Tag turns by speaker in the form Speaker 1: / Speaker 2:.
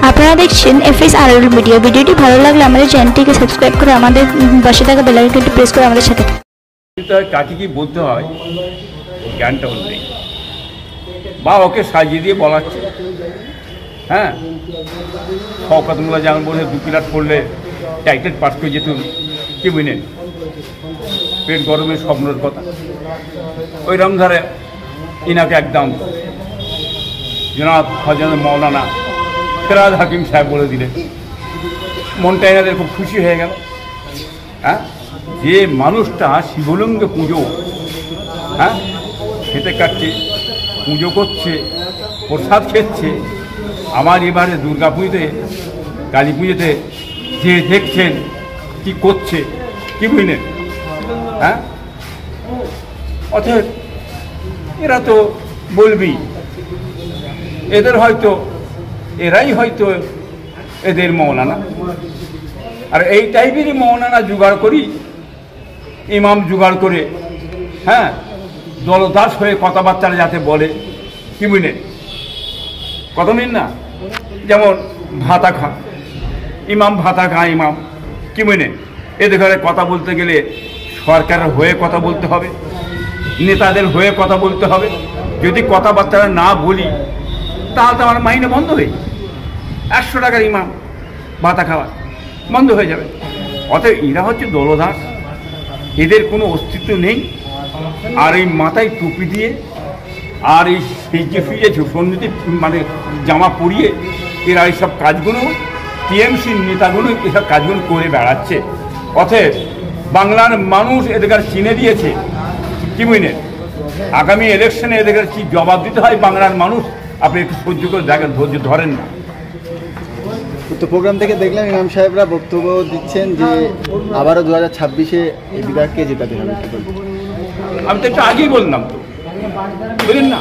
Speaker 1: আপনারা দেখছেন FSRL video. ভিডিওটি ভালো লাগলে আমাদের চ্যানেলটিকে সাবস্ক্রাইব করে আমাদের পাশে থাকা বেল আইকনটি প্রেস করে আমাদের সাথে।
Speaker 2: কাকে কি বলতে হয় জ্ঞানটাও নেই, বা ওকে সাজিয়ে দিয়ে বলাচ্ছে। হ্যাঁ, শওকত মোল্লা যেমন বলে 2 ক্লাস পড়লে টাইটেল পাস করে যেত, কি বুঝলেন, পেট গরমের স্বপ্নের কথা। ওই রংধারে ইনাকে একদম জনাব হযরত মৌলানা ফেরাদ হাকিম সাহেব বলে দিলেন। মনটা এনাদের খুব খুশি হয়ে গেল। হ্যাঁ, যে মানুষটা শিবলিঙ্গে পুজো খেতে কাটছে, পুজো করছে, প্রসাদ খেচ্ছে, আমার এবারে দুর্গা পুজোতে, কালী পুজোতে যে দেখছেন কি করছে, কি বুঝলেন। হ্যাঁ, অতএব এরা তো বলবি, এরাই হয়তো এদের মৌলানা। আর এই টাইপেরই মৌলানা জোগাড় করি, ইমাম জোগাড় করে, হ্যাঁ, দলদাস হয়ে কথাবার্তা যাতে বলে, কি বুঝলেন, কথা নিন না। যেমন ভাতা খা ইমাম, ভাতা খা ইমাম, কি বুঝলেন। এদের ঘরে কথা বলতে গেলে সরকারের হয়ে কথা বলতে হবে, নেতাদের হয়ে কথা বলতে হবে। যদি কথাবার্তা না বলি তাহলে তো আমার মাইনে বন্ধ হয়ে, 100 টাকার ইমাম ভাতা খাওয়া বন্ধ হয়ে যাবে। অতএব এরা হচ্ছে দলদাস, এদের কোনো অস্তিত্ব নেই। আর এই মাথায় টুপি দিয়ে আর এই সেজে ফিজে সন্ন্যতি মানে জামা পরিয়ে এরা এইসব কাজগুলো, টিএমসির নেতাগুলো এসব কাজগুলো করে বেড়াচ্ছে। অতএব বাংলার মানুষ এদের চিনে দিয়েছে, কি বুঝলেন। আগামী ইলেকশনে এদের কি জবাব দিতে হয় বাংলার মানুষ, আপনি একটু সহ্য করে দেখেন, ধৈর্য ধরেন না।
Speaker 3: তো প্রোগ্রাম থেকে দেখলাম ইমাম সাহেবরা বক্তব্য দিচ্ছেন যে আবারও 2026-এ এই বিভাগকে জেতাতে হবে।
Speaker 2: আমি তো একটু আগেই বললাম তো, বুঝলেন না।